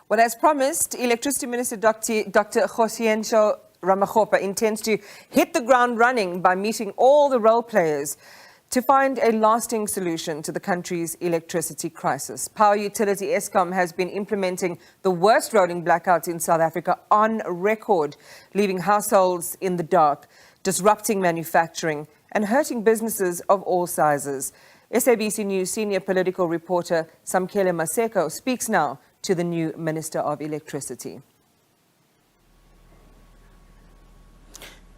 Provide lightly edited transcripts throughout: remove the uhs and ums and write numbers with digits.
Well, as promised, Electricity Minister Dr. Kgosientsho Ramokgopa intends to hit the ground running by meeting all the role players to find a lasting solution to the country's electricity crisis. Power utility Eskom has been implementing the worst rolling blackouts in South Africa on record, leaving households in the dark, disrupting manufacturing and hurting businesses of all sizes. SABC News senior political reporter Samkele Maseko speaks now to the new Minister of Electricity.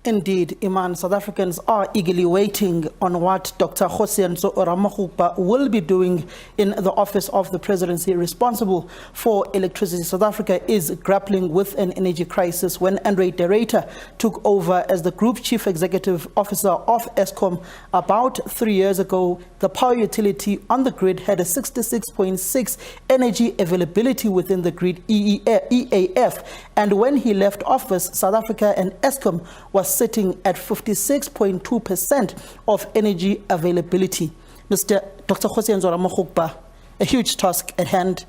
Indeed, Iman, South Africans are eagerly waiting on what Dr. Kgosientsho Ramokgopa will be doing in the office of the presidency responsible for electricity. South Africa is grappling with an energy crisis. When Andre de Ruyter took over as the Group Chief Executive Officer of Eskom about 3 years ago, the power utility on the grid had a 66.6 energy availability within the grid, EAF. And when he left office, South Africa and Eskom was sitting at 56.2% of energy availability. Dr. Kgosientsho Ramokgopa, a huge task at hand,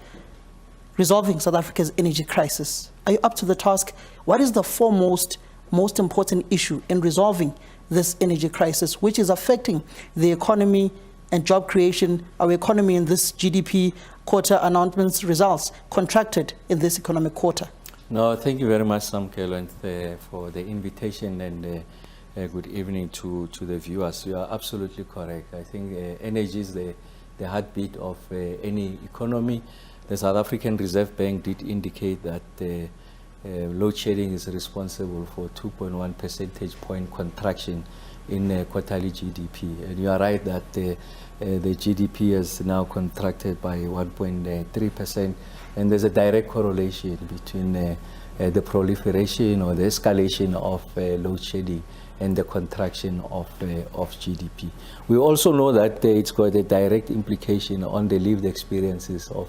resolving South Africa's energy crisis. Are you up to the task? What is the foremost, most important issue in resolving this energy crisis, which is affecting the economy and job creation? Our economy in this GDP quarter announcements results contracted in this economic quarter. No, thank you very much, Samkele, for the invitation, and good evening to the viewers. You are absolutely correct. I think energy is the heartbeat of any economy. The South African Reserve Bank did indicate that load shedding is responsible for 2.1 percentage point contraction in quarterly GDP. And you are right that the GDP has now contracted by 1.3%. And there's a direct correlation between the proliferation or the escalation of load shedding and the contraction of GDP. We also know that it's got a direct implication on the lived experiences of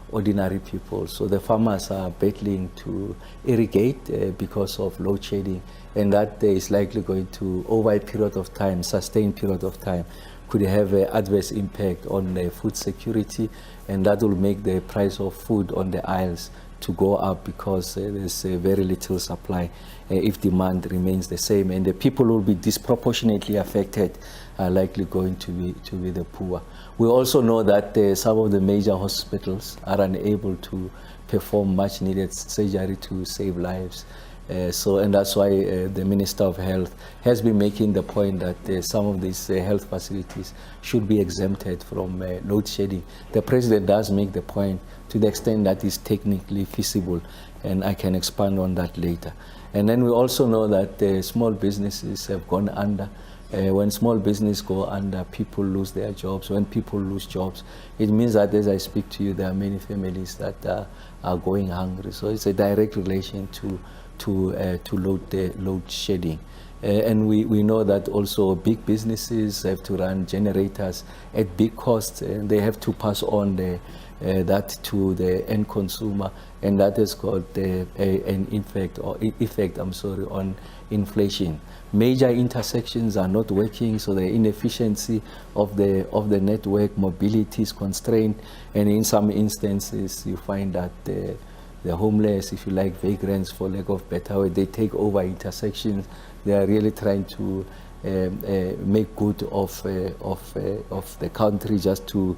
ordinary people. So the farmers are battling to irrigate because of load shedding, and that is likely going to, over a period of time, sustained period of time, could have an adverse impact on food security, and that will make the price of food on the aisles to go up because there's very little supply if demand remains the same, and the people will be disproportionately affected, are likely going to be the poor. We also know that some of the major hospitals are unable to perform much needed surgery to save lives. And that's why the Minister of Health has been making the point that some of these health facilities should be exempted from load shedding. The President does make the point to the extent that is technically feasible, and I can expand on that later. And then we also know that small businesses have gone under. When small businesses go under, people lose their jobs. When people lose jobs, it means that as I speak to you, there are many families that are going hungry. So it's a direct relation to load shedding. And we know that also big businesses have to run generators at big costs, and they have to pass on that to the end consumer, and that has got an effect on inflation. Major intersections are not working, so the inefficiency of the network, mobility is constrained, and in some instances you find that the homeless, if you like, vagrants, for lack of better word, they take over intersections. They are really trying to make good of the country just to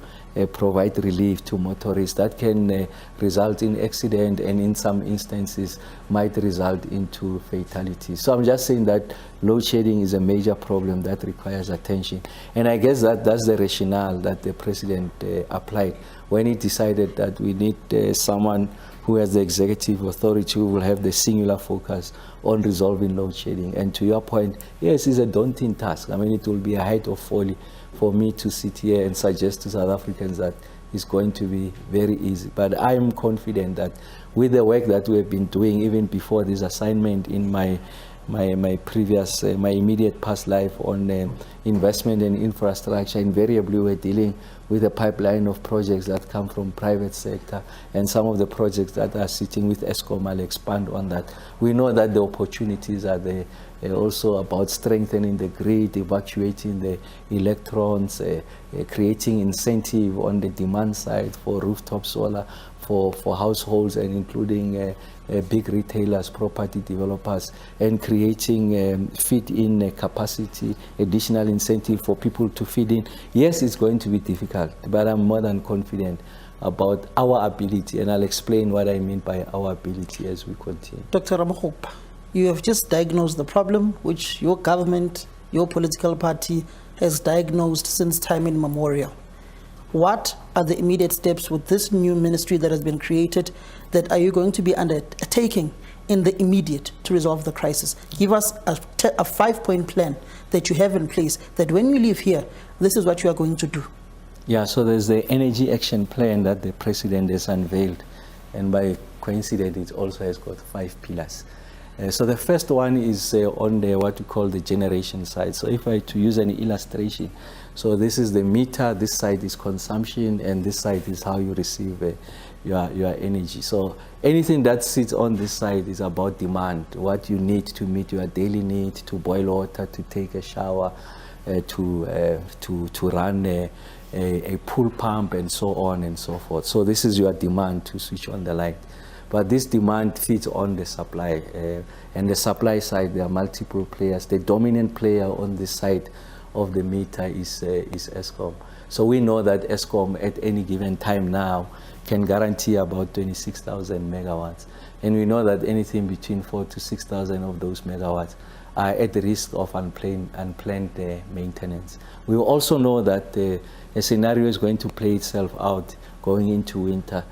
provide relief to motorists. That can result in accident, and in some instances might result into fatality. So I'm just saying that load shedding is a major problem that requires attention. And I guess that's the rationale that the President applied when he decided that we need someone who has the executive authority, who will have the singular focus on resolving load shedding. And to your point, yes, it's a daunting task. I mean, it will be a height of folly for me to sit here and suggest to South Africans that it's going to be very easy. But I am confident that with the work that we have been doing, even before this assignment in my previous, my immediate past life on investment and infrastructure, invariably we're dealing with a pipeline of projects that come from private sector, and some of the projects that are sitting with Eskom, I'll expand on that. We know that the opportunities are there, also about strengthening the grid, evacuating the electrons, creating incentive on the demand side for rooftop solar, for households and including big retailers, property developers, and creating feed-in capacity, additional incentive for people to feed in. Yes, it's going to be difficult, but I'm more than confident about our ability, and I'll explain what I mean by our ability as we continue. Dr. Ramokgopa, you have just diagnosed the problem which your government, your political party has diagnosed since time immemorial. What are the immediate steps with this new ministry that has been created that are you going to be undertaking in the immediate to resolve the crisis? Give us a 5-point plan that you have in place that when you leave here, this is what you are going to do. Yeah, so there's the energy action plan that the president has unveiled, and by coincidence, it also has got 5 pillars. So the first one is on the what we call the generation side. So if I to use an illustration, so this is the meter, this side is consumption, and this side is how you receive your energy. So anything that sits on this side is about demand, what you need to meet your daily need, to boil water, to take a shower, to run a pool pump, and so on and so forth. So this is your demand to switch on the light. But this demand feeds on the supply. And the supply side, there are multiple players. The dominant player on this side of the meter is Eskom. So we know that Eskom at any given time now can guarantee about 26,000 megawatts. And we know that anything between 4,000 to 6,000 of those megawatts are at the risk of unplanned maintenance. We also know that a scenario is going to play itself out going into winter.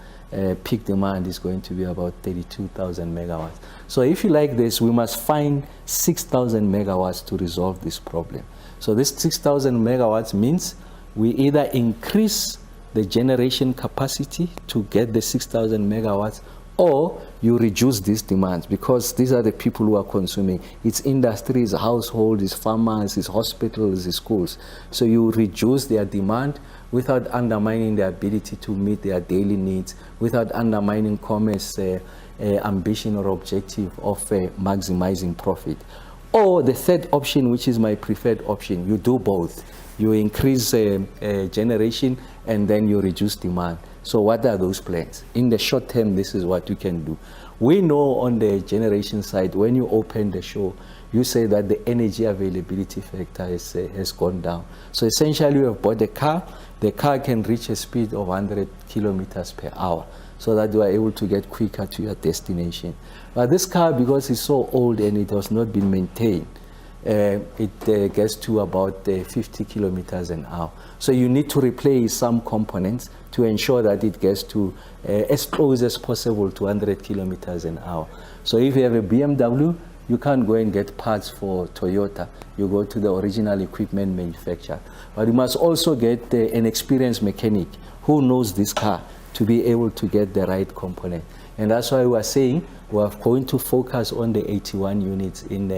Peak demand is going to be about 32,000 megawatts. So if you like this, we must find 6,000 megawatts to resolve this problem. So this 6,000 megawatts means we either increase the generation capacity to get the 6,000 megawatts, or you reduce these demands, because these are the people who are consuming. It's industries, households, it's farmers, it's hospitals, it's schools. So you reduce their demand without undermining their ability to meet their daily needs, without undermining commerce ambition or objective of maximizing profit. Or the third option, which is my preferred option, you do both. You increase generation and then you reduce demand. So what are those plans? In the short term, this is what you can do. We know on the generation side, when you open the show, you say that the energy availability factor has gone down. So essentially, you have bought a car. The car can reach a speed of 100 kilometers per hour, so that you are able to get quicker to your destination. But this car, because it's so old and it has not been maintained, it gets to about 50 kilometers an hour. So you need to replace some components to ensure that it gets to as close as possible to 100 kilometers an hour. So if you have a BMW, you can't go and get parts for Toyota. You go to the original equipment manufacturer. But you must also get an experienced mechanic who knows this car to be able to get the right component. And that's why we are saying we are going to focus on the 81 units in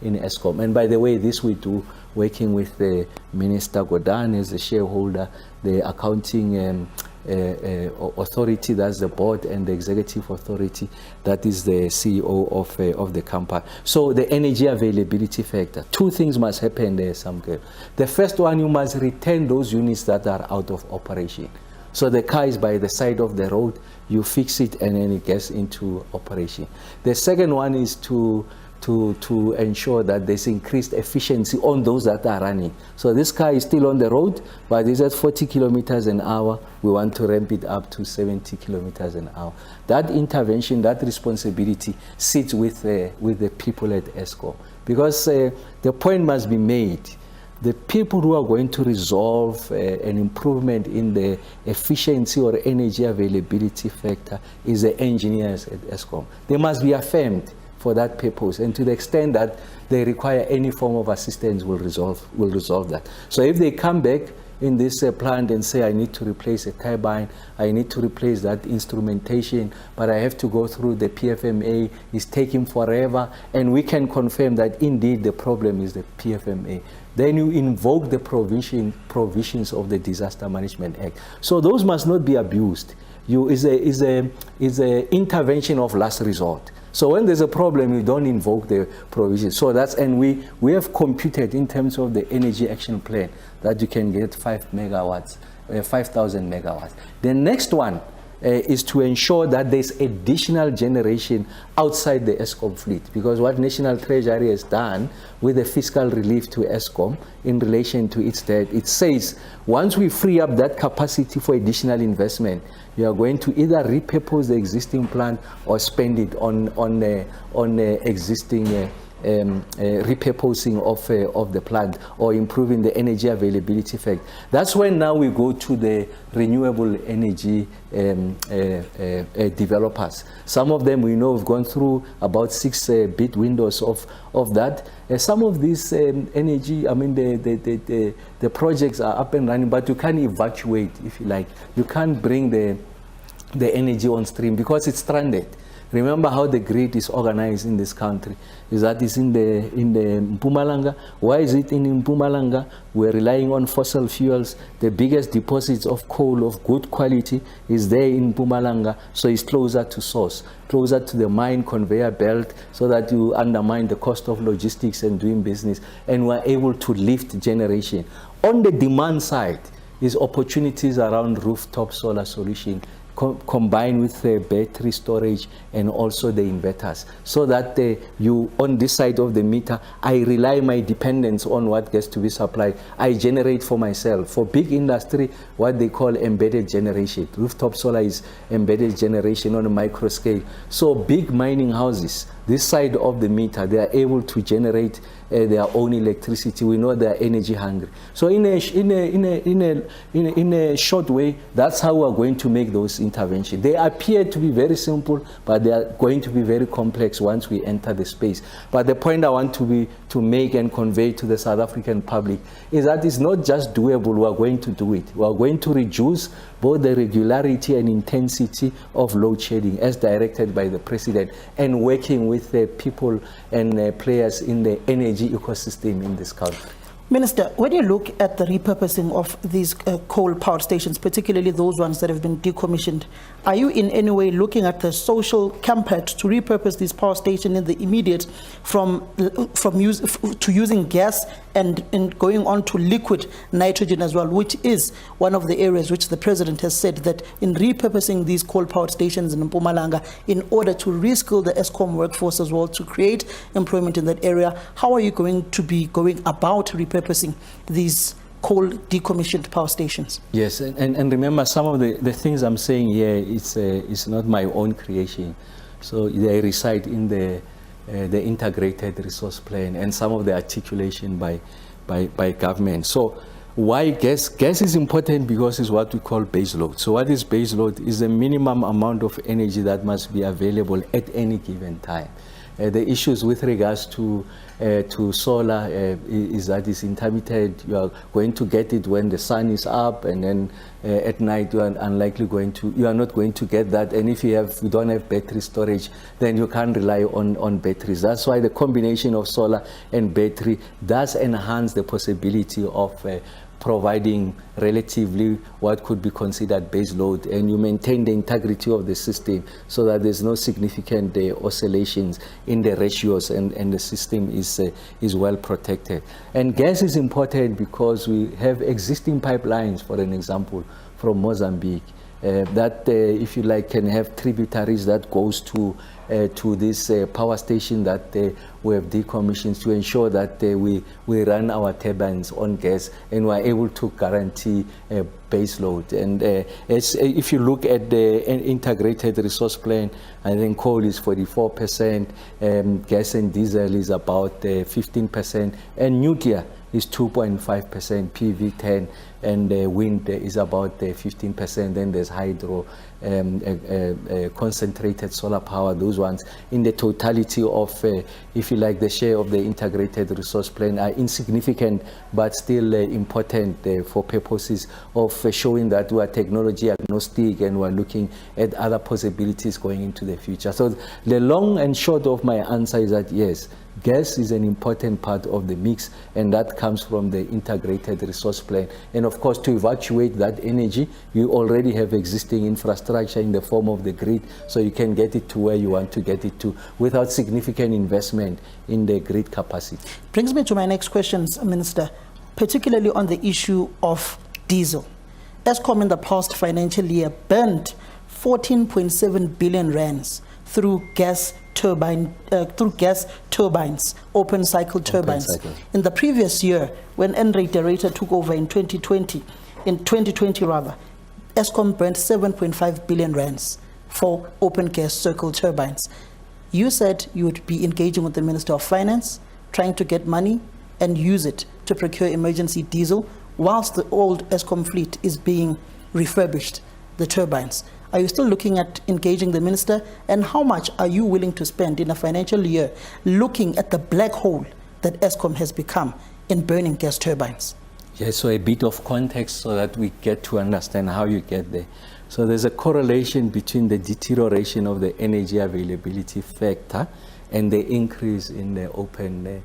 Eskom. And by the way, this we do working with the Minister Godane as the shareholder, the accounting authority, that's the board, and the executive authority, that is the CEO of the company. So the energy availability factor, 2 things must happen there, Samke. The first one, you must return those units that are out of operation. So the car is by the side of the road, you fix it and then it gets into operation. The second one is to ensure that there's increased efficiency on those that are running. So this car is still on the road, but it's at 40 kilometers an hour. We want to ramp it up to 70 kilometers an hour. That intervention, that responsibility sits with the people at Eskom. Because the point must be made, the people who are going to resolve an improvement in the efficiency or energy availability factor is the engineers at Eskom. They must be affirmed for that purpose, and to the extent that they require any form of assistance will resolve that. So if they come back in this plant and say, I need to replace a turbine, I need to replace that instrumentation, but I have to go through the PFMA, it's taking forever, and we can confirm that indeed the problem is the PFMA, then you invoke the provisions of the Disaster Management Act. So those must not be abused. Is a intervention of last resort. So when there's a problem, you don't invoke the provision. So that's, and we have computed in terms of the energy action plan that you can get 5,000 megawatts. The next one is to ensure that there's additional generation outside the ESCOM fleet. Because what National Treasury has done with the fiscal relief to ESCOM in relation to its debt, it says once we free up that capacity for additional investment, you are going to either repurpose the existing plant or spend it on existing repurposing of the plant or improving the energy availability effect. That's when now we go to the renewable energy developers. Some of them we know have gone through about 6 bid windows of that. Some of these energy, I mean the projects are up and running, but you can't evacuate, if you like. You can't bring the energy on stream because it's stranded. Remember how the grid is organized in this country. Is that it's in the Mpumalanga. Why is it in Mpumalanga? We're relying on fossil fuels. The biggest deposits of coal of good quality is there in Mpumalanga, so it's closer to source, closer to the mine conveyor belt, so that you undermine the cost of logistics and doing business, and we're able to lift generation. On the demand side is opportunities around rooftop solar solution, combined with the battery storage and also the inverters, so that you, on this side of the meter, I rely my dependence on what gets to be supplied. I generate for myself. For big industry, what they call embedded generation. Rooftop solar is embedded generation on a micro scale. So big mining houses, this side of the meter, they are able to generate their own electricity. We know they are energy hungry. So in a short way, that's how we are going to make those interventions. They appear to be very simple, but they are going to be very complex once we enter the space. But the point I want to make and convey to the South African public is that it's not just doable. We are going to do it. We are going to reduce both the regularity and intensity of load shedding as directed by the president, and working with the people and players in the energy ecosystem in this country. Minister, when you look at the repurposing of these coal power stations, particularly those ones that have been decommissioned, are you in any way looking at the social campaign to repurpose these power stations in the immediate from using gas and going on to liquid nitrogen as well, which is one of the areas which the president has said that in repurposing these coal power stations in Mpumalanga in order to reskill the ESCOM workforce as well to create employment in that area, how are you going to be going about repurposing these coal decommissioned power stations? Yes, and remember, some of the things I'm saying here, it's not my own creation. So they reside in the integrated resource plan and some of the articulation by government. So why gas? Gas is important because it's what we call base load. So what is base load? Is the minimum amount of energy that must be available at any given time. The issues with regards to solar is that it's intermittent. You are going to get it when the sun is up, and then at night you are you are not going to get that. And if you don't have battery storage, then you can't rely on batteries. That's why the combination of solar and battery does enhance the possibility of providing relatively what could be considered base load, and you maintain the integrity of the system so that there's no significant oscillations in the ratios, and the system is well protected. And gas is important because we have existing pipelines, for an example, from Mozambique, that if you like can have tributaries that goes to this power station that we have decommissioned, to ensure that we run our turbines on gas and we are able to guarantee base load. And if you look at the integrated resource plan, I think coal is 44%, gas and diesel is about 15%, and nuclear is 2.5%, PV 10, and wind is about 15%. Then there's hydro, concentrated solar power, those ones. In the totality of, if you like, the share of the integrated resource plan are insignificant, but still important for purposes of showing that we are technology agnostic and we're looking at other possibilities going into the future. So the long and short of my answer is that yes, gas is an important part of the mix, and that comes from the integrated resource plan. And of course, to evacuate that energy, you already have existing infrastructure in the form of the grid, so you can get it to where you want to get it to without significant investment in the grid capacity. Brings me to my next questions, Minister, particularly on the issue of diesel. ESCOM in the past financial year burned 14.7 billion rands through gas turbines, open cycle turbines. cycle. In the previous year, when Enrique Derrida took over in 2020, Eskom burnt 7.5 billion rands for open gas circle turbines. You said you would be engaging with the Minister of Finance, trying to get money and use it to procure emergency diesel whilst the old Eskom fleet is being refurbished, the turbines. Are you still looking at engaging the minister? And how much are you willing to spend in a financial year looking at the black hole that Eskom has become in burning gas turbines? Yes, so a bit of context so that we get to understand how you get there. So there's a correlation between the deterioration of the energy availability factor and the increase in the open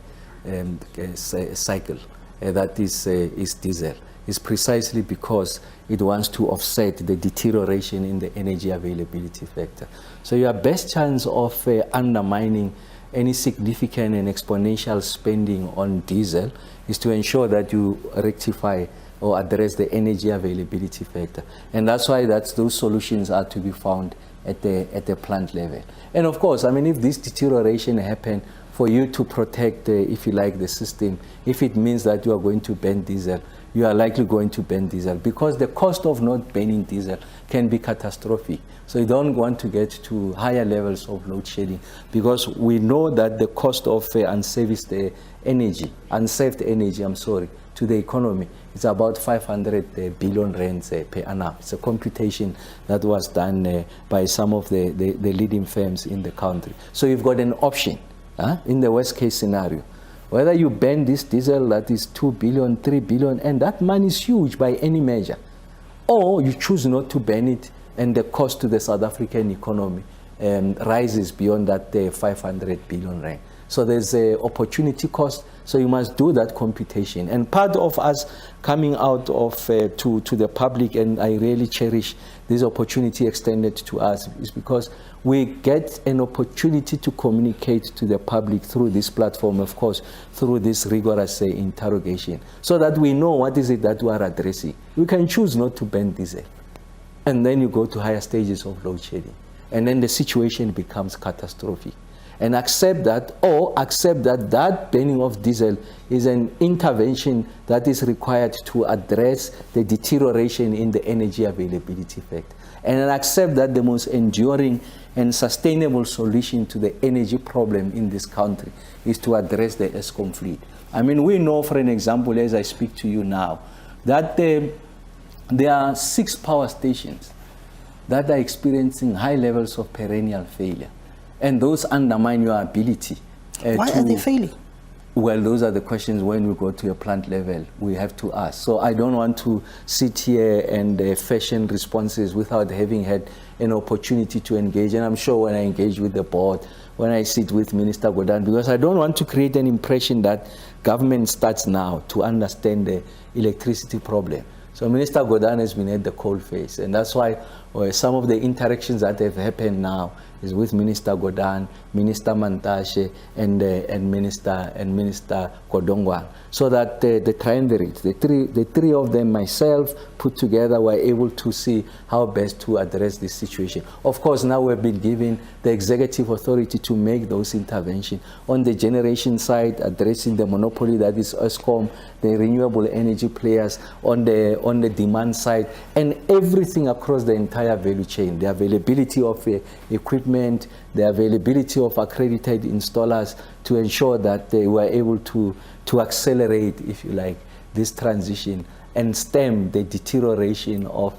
cycle. That is diesel. It's precisely because it wants to offset the deterioration in the energy availability factor. So your best chance of undermining any significant and exponential spending on diesel is to ensure that you rectify or address the energy availability factor. And that's why those solutions are to be found at the plant level. And of course, I mean, if this deterioration happens, for you to protect, if you like, the system, if it means that you are going to ban diesel, you are likely going to ban diesel because the cost of not banning diesel can be catastrophic. So you don't want to get to higher levels of load shedding because we know that the cost of unsaved energy to the economy is about 500 billion rands per annum. It's a computation that was done by some of the leading firms in the country. So you've got an option in the worst case scenario. Whether you ban this diesel that is 2 billion, 3 billion, and that money is huge by any measure, or you choose not to ban it and the cost to the South African economy rises beyond that 500 billion rand. So there's a opportunity cost, so you must do that computation. And part of us coming out of to the public, and I really cherish this opportunity extended to us, is because we get an opportunity to communicate to the public through this platform, of course, through this rigorous interrogation, so that we know what is it that we are addressing. We can choose not to ban diesel, and then you go to higher stages of load shedding, and then the situation becomes catastrophic. And accept that, or accept that that banning of diesel is an intervention that is required to address the deterioration in the energy availability factor. And accept that the most enduring and sustainable solution to the energy problem in this country is to address the Eskom fleet. I mean, we know, for an example, as I speak to you now, that there are 6 power stations that are experiencing high levels of perennial failure. And those undermine your ability. Why are they failing? Well, those are the questions when we go to a plant level we have to ask. So I don't want to sit here and fashion responses without having had an opportunity to engage. And I'm sure when I engage with the board, when I sit with Minister Gordhan, because I don't want to create an impression that government starts now to understand the electricity problem. So Minister Gordhan has been at the coalface, and that's why some of the interactions that have happened now is with Minister Gordhan, Minister Mantashe, and Minister Kodongwang, so that the triumvirate, the three of them, myself, put together, were able to see how best to address this situation. Of course, now we've been given the executive authority to make those interventions. On the generation side, addressing the monopoly that is Eskom, the renewable energy players, on the demand side, and everything across the entire value chain, the availability of equipment, the availability of accredited installers, to ensure that they were able to accelerate, if you like, this transition and stem the deterioration of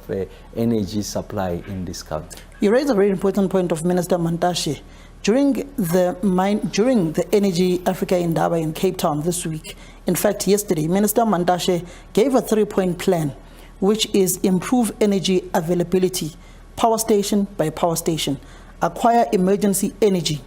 energy supply in this country. You raise a very important point of Minister Mantashe. During the Energy Africa Indaba in Cape Town this week, in fact yesterday, Minister Mantashe gave a 3-point plan, which is improve energy availability, power station by power station, acquire emergency energy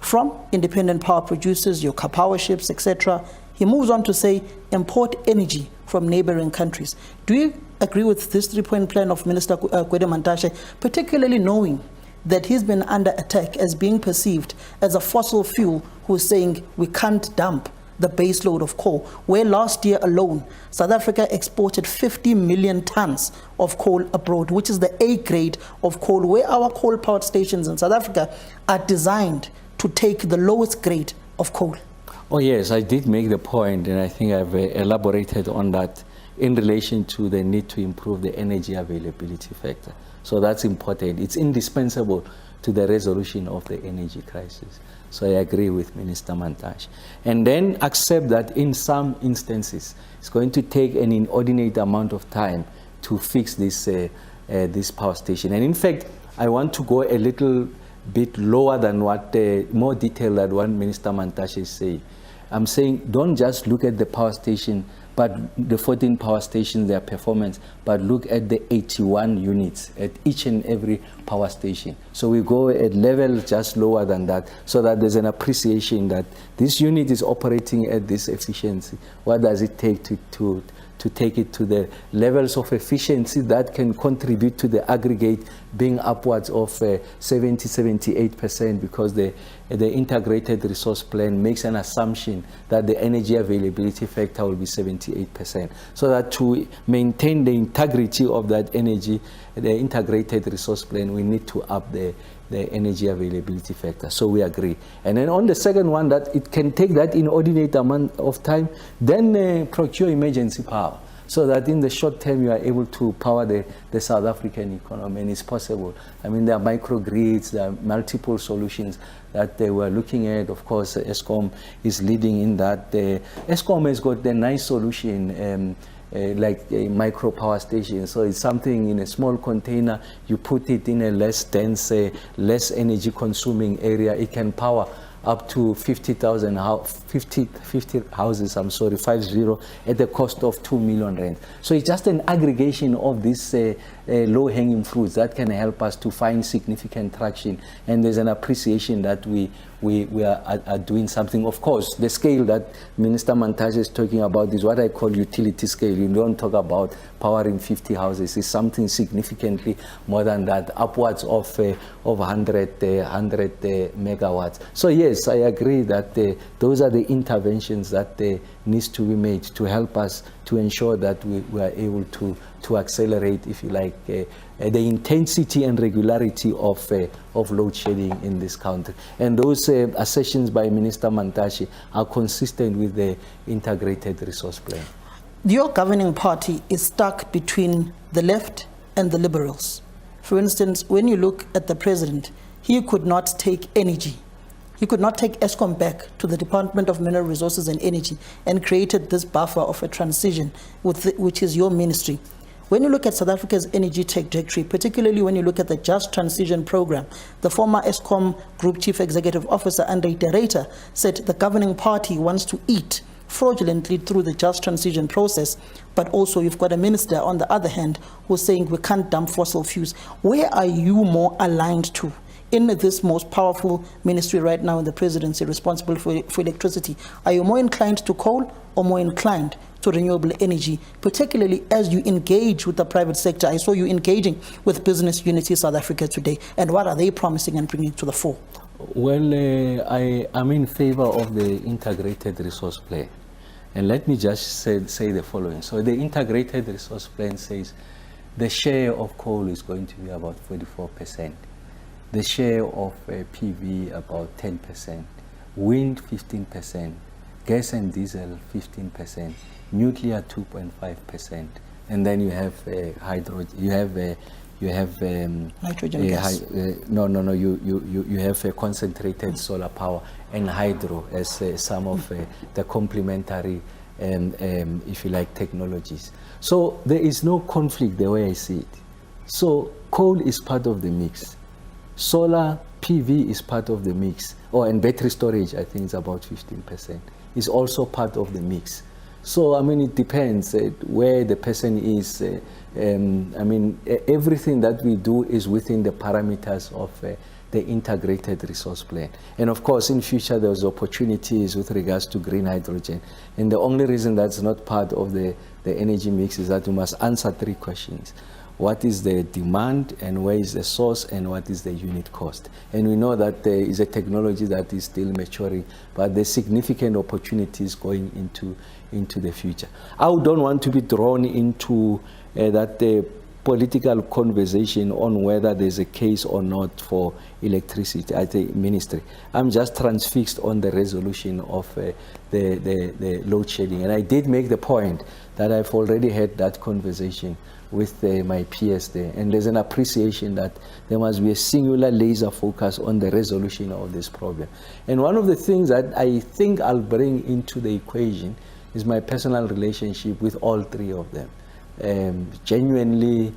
from independent power producers, your power ships, etc. He moves on to say, import energy from neighboring countries. Do you agree with this 3-point plan of Minister Gwede Mantashe, particularly knowing that he's been under attack as being perceived as a fossil fuel who's saying we can't dump the base load of coal, where last year alone, South Africa exported 50 million tons of coal abroad, which is the A grade of coal, where our coal power stations in South Africa are designed to take the lowest grade of coal. Oh yes, I did make the point, and I think I've elaborated on that in relation to the need to improve the energy availability factor. So that's important. It's indispensable to the resolution of the energy crisis. So I agree with Minister Mantashe. And then accept that in some instances, it's going to take an inordinate amount of time to fix this power station. And in fact, I want to go a little bit lower than what, more detail than what Minister Mantashe is saying. I'm saying don't just look at the power station, but the 14 power stations, their performance, but look at the 81 units at each and every power station. So we go at level just lower than that, so that there's an appreciation that this unit is operating at this efficiency. What does it take to take it to the levels of efficiency that can contribute to the aggregate being upwards of 70-78%, because the integrated resource plan makes an assumption that the energy availability factor will be 78%. So that to maintain the integrity of that energy, the integrated resource plan, we need to up the energy availability factor. So we agree. And then on the second one, that it can take that inordinate amount of time, then procure emergency power, so that in the short term you are able to power the South African economy, and it's possible. I mean, there are microgrids, there are multiple solutions that they were looking at. Of course, Eskom is leading in that. Eskom has got the nice solution, like a micro power station. So it's something in a small container, you put it in a less dense, less energy consuming area. It can power up to 50 houses, I'm sorry, 50, at the cost of 2 million rand. So it's just an aggregation of these low-hanging fruits that can help us to find significant traction. And there's an appreciation that we are doing something. Of course, the scale that Minister Mantashe is talking about is what I call utility scale. You don't talk about powering 50 houses. It's something significantly more than that, upwards of 100 megawatts. So yes, I agree that those are the interventions that needs to be made to help us to ensure that we are able to accelerate, if you like, the intensity and regularity of load shedding in this country. And those assertions by Minister Mantashe are consistent with the integrated resource plan. Your governing party is stuck between the left and the liberals. For instance, when you look at the president, he could not take energy. He could not take Eskom back to the Department of Mineral Resources and Energy and created this buffer of a transition, which is your ministry. When you look at South Africa's energy trajectory, particularly when you look at the Just Transition Program, the former Eskom Group Chief Executive Officer, Andre Tereta, said the governing party wants to eat fraudulently through the Just Transition process, but also you've got a minister on the other hand who's saying we can't dump fossil fuels. Where are you more aligned to in this most powerful ministry right now in the presidency responsible for electricity? Are you more inclined to coal or more inclined to renewable energy, particularly as you engage with the private sector? I saw you engaging with Business Unity South Africa today, and what are they promising and bringing to the fore? Well, I am in favor of the integrated resource plan. And let me just say the following. So the integrated resource plan says the share of coal is going to be about 44%. The share of PV about 10%, wind 15%, gas and diesel 15%, nuclear 2.5%, and then you have hydrogen. You have nitrogen gas. You have a concentrated solar power and hydro as some of the complementary, if you like, technologies. So there is no conflict the way I see it. So coal is part of the mix. Solar PV is part of the mix. And battery storage, I think, is about 15%. Is also part of the mix. So, I mean, it depends where the person is. Everything that we do is within the parameters of the integrated resource plan. And of course, in future, there's opportunities with regards to green hydrogen. And the only reason that's not part of the energy mix is that we must answer 3 questions. what is the demand and where is the source and what is the unit cost. And we know that there is a technology that is still maturing, but there's significant opportunities going into the future. I don't want to be drawn into that political conversation on whether there's a case or not for electricity at the ministry. I'm just transfixed on the resolution of the load shedding. And I did make the point that I've already had that conversation with my peers there. And there's an appreciation that there must be a singular laser focus on the resolution of this problem. And one of the things that I think I'll bring into the equation is my personal relationship with all three of them. Genuinely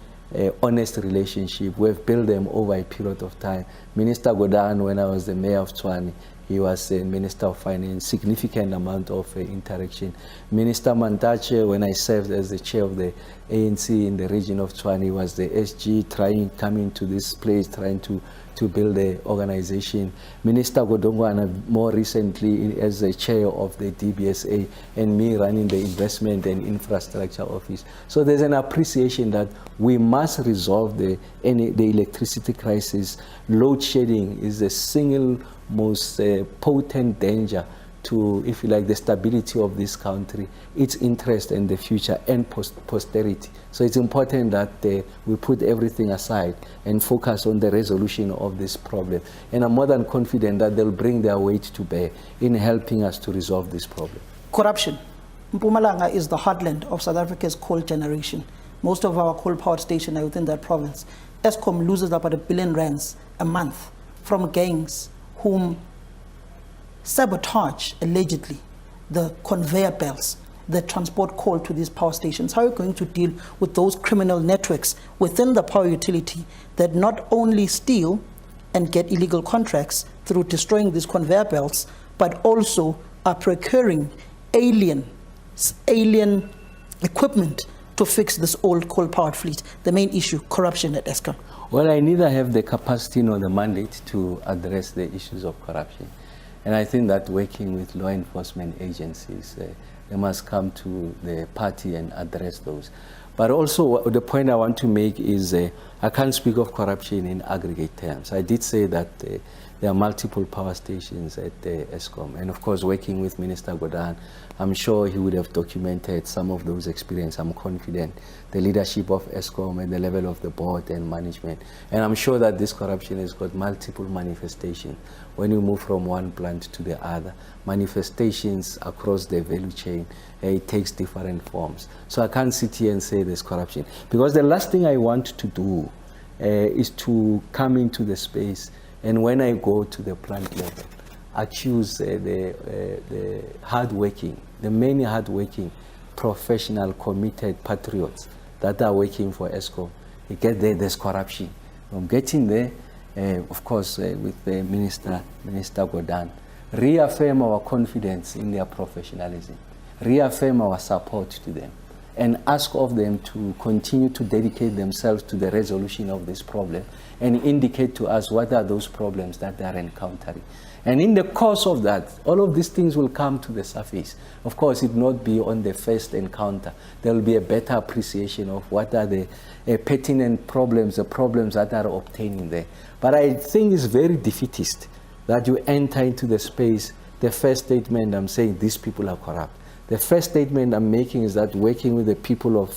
honest relationship. We've built them over a period of time. Minister Godan, when I was the mayor of Tshwane, he was a Minister of Finance, significant amount of interaction. Minister Mantache, when I served as the chair of the ANC in the region of Tshwane, was the SG coming to this place, trying to build the organization. Minister Godongwana, more recently as the chair of the DBSA, and me running the investment and infrastructure office. So there's an appreciation that we must resolve the electricity crisis. Load shedding is the single most potent danger to, if you like, the stability of this country, its interest in the future and posterity. So it's important that we put everything aside and focus on the resolution of this problem. And I'm more than confident that they'll bring their weight to bear in helping us to resolve this problem. Corruption. Mpumalanga is the heartland of South Africa's coal generation. Most of our coal power stations are within that province. Eskom loses about R1 billion a month from gangs whom sabotage, allegedly, the conveyor belts that transport coal to these power stations. How are you going to deal with those criminal networks within the power utility that not only steal and get illegal contracts through destroying these conveyor belts, but also are procuring alien equipment to fix this old coal-powered fleet? The main issue, corruption at Eskom. Well, I neither have the capacity nor the mandate to address the issues of corruption. And I think that working with law enforcement agencies, they must come to the party and address those. But also the point I want to make is I can't speak of corruption in aggregate terms. I did say that there are multiple power stations at Eskom. And of course, working with Minister Godan, I'm sure he would have documented some of those experiences. I'm confident the leadership of Eskom at the level of the board and management. And I'm sure that this corruption has got multiple manifestations. When you move from one plant to the other, manifestations across the value chain, it takes different forms. So I can't sit here and say there's corruption. Because the last thing I want to do is to come into the space and when I go to the plant level, accuse the hardworking, the many hardworking, professional, committed patriots that are working for Eskom. You get there, there's corruption. I'm getting there, of course, with the Minister Godan, reaffirm our confidence in their professionalism, reaffirm our support to them, and ask of them to continue to dedicate themselves to the resolution of this problem and indicate to us what are those problems that they are encountering. And in the course of that, all of these things will come to the surface. Of course, it will not be on the first encounter. There will be a better appreciation of what are the pertinent problems, the problems that are obtaining there. But I think it's very defeatist that you enter into the space, the first statement I'm saying, these people are corrupt. The first statement I'm making is that working with the people of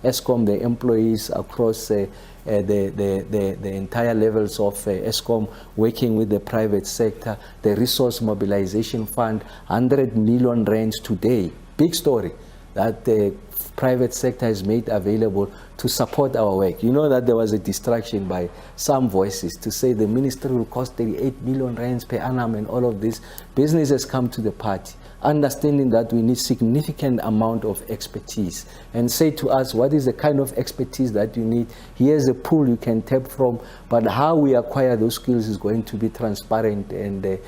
Eskom, the employees across the entire levels of Eskom, working with the private sector, the resource mobilization fund, 100 million rands today, big story, that the private sector has made available to support our work. You know that there was a distraction by some voices to say the ministry will cost 38 million rands per annum and all of this. Business has come to the party, understanding that we need significant amount of expertise, and say to us, what is the kind of expertise that you need? Here's a pool you can tap from, but how we acquire those skills is going to be transparent and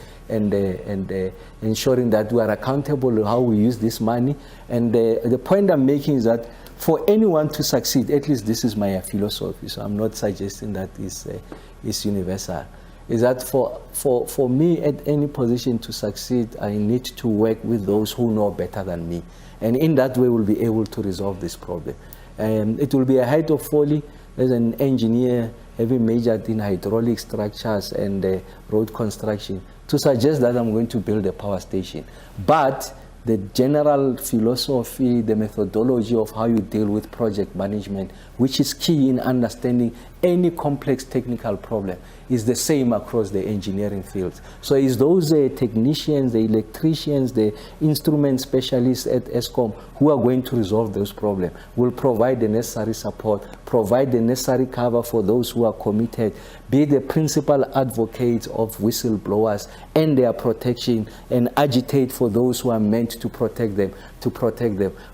ensuring that we are accountable how we use this money. And the point I'm making is that for anyone to succeed, at least this is my philosophy, so I'm not suggesting that is universal, is that for me at any position to succeed, I need to work with those who know better than me. And in that way, we'll be able to resolve this problem. And it will be a height of folly as an engineer, having majored in hydraulic structures and road construction, to suggest that I'm going to build a power station. But the general philosophy, the methodology of how you deal with project management, which is key in understanding any complex technical problem, is the same across the engineering fields. So it's those technicians, the electricians, the instrument specialists at ESCOM who are going to resolve those problems, will provide the necessary support, provide the necessary cover for those who are committed, be the principal advocates of whistleblowers and their protection, and agitate for those who are meant to protect them,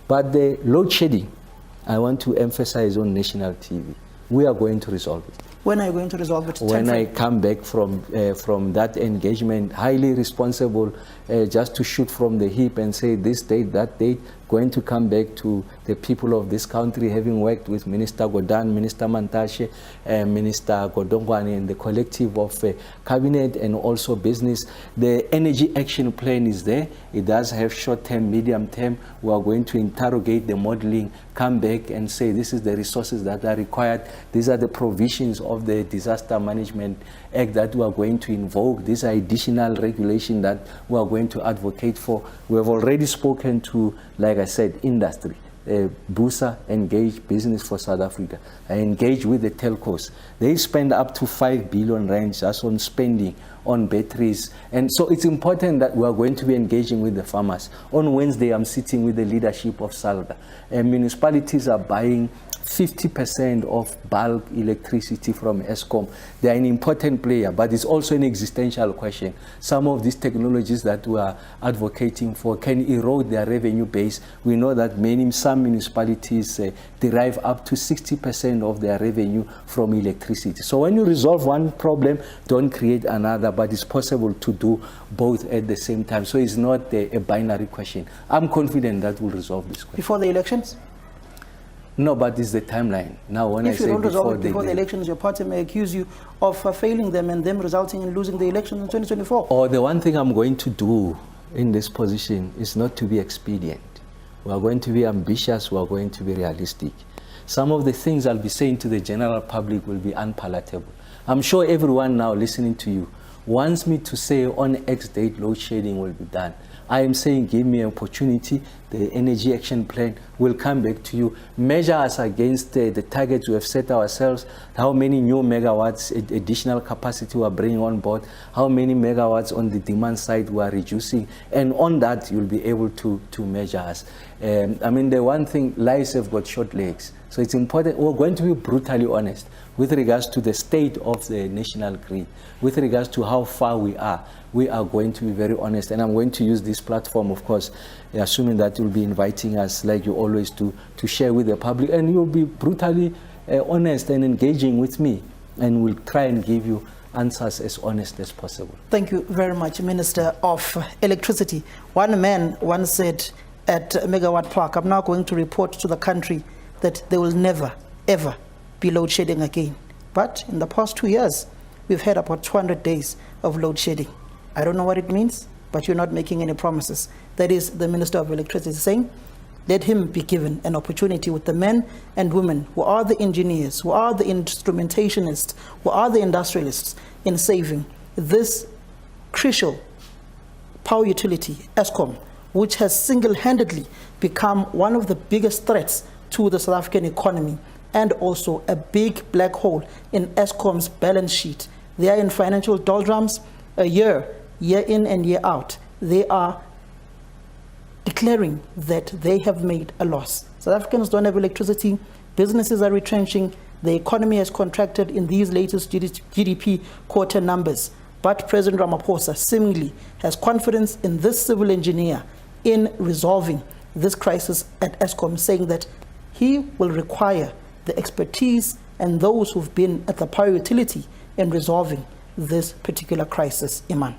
But the load shedding, I want to emphasize on national TV. We are going to resolve it. When are you going to resolve it? When I come back from that engagement, highly responsible, just to shoot from the hip and say this date, that date, going to come back to the people of this country, having worked with Minister Godan, Minister Mantashe, Minister Godongwane, and the collective of cabinet and also business. The energy action plan is there. It does have short-term, medium-term. We are going to interrogate the modeling, come back and say this is the resources that are required. These are the provisions of the Disaster Management Act that we are going to invoke. These are additional regulation that we are going to advocate for. We have already spoken to, like I said, industry. BUSA engage Business for South Africa. I engage with the telcos. They spend up to 5 billion rand just on spending on batteries. And so it's important that we are going to be engaging with the farmers. On Wednesday, I'm sitting with the leadership of SALGA. Municipalities are buying 50% of bulk electricity from ESCOM. They are an important player, but it's also an existential question. Some of these technologies that we are advocating for can erode their revenue base. We know that some municipalities derive up to 60% of their revenue from electricity. So when you resolve one problem, don't create another, but it's possible to do both at the same time. So it's not a binary question. I'm confident that we'll resolve this question. Before the elections? No, but it's the timeline. Now, when if you don't resolve it before the elections, your party may accuse you of failing them and them resulting in losing the election in 2024. Or the one thing I'm going to do in this position is not to be expedient. We are going to be ambitious. We are going to be realistic. Some of the things I'll be saying to the general public will be unpalatable. I'm sure everyone now listening to you wants me to say on X date load shedding will be done. I am saying give me an opportunity. The energy action plan will come back to you. Measure us against the targets we have set ourselves. How many new megawatts additional capacity we are bringing on board. How many megawatts on the demand side we are reducing. And on that, you'll be able to measure us. I mean, the one thing, lives have got short legs. So it's important. We're going to be brutally honest with regards to the state of the national grid, with regards to how far we are. We are going to be very honest, and I'm going to use this platform, of course, assuming that you'll be inviting us, like you always do, to share with the public, and you'll be brutally honest and engaging with me, and we'll try and give you answers as honest as possible. Thank you very much, Minister of Electricity. One man once said at Megawatt Park, I'm now going to report to the country that there will never, ever be load shedding again. But in the past 2 years, we've had about 200 days of load shedding. I don't know what it means, but you're not making any promises. That is the Minister of Electricity saying, let him be given an opportunity with the men and women who are the engineers, who are the instrumentationists, who are the industrialists in saving this crucial power utility, ESCOM, which has single-handedly become one of the biggest threats to the South African economy and also a big black hole in ESCOM's balance sheet. They are in financial doldrums year in and year out. They are declaring that they have made a loss. South Africans don't have electricity, businesses are retrenching, the economy has contracted in these latest GDP quarter numbers. But President Ramaphosa seemingly has confidence in this civil engineer in resolving this crisis at ESCOM, saying that he will require the expertise and those who've been at the power utility in resolving this particular crisis. Iman.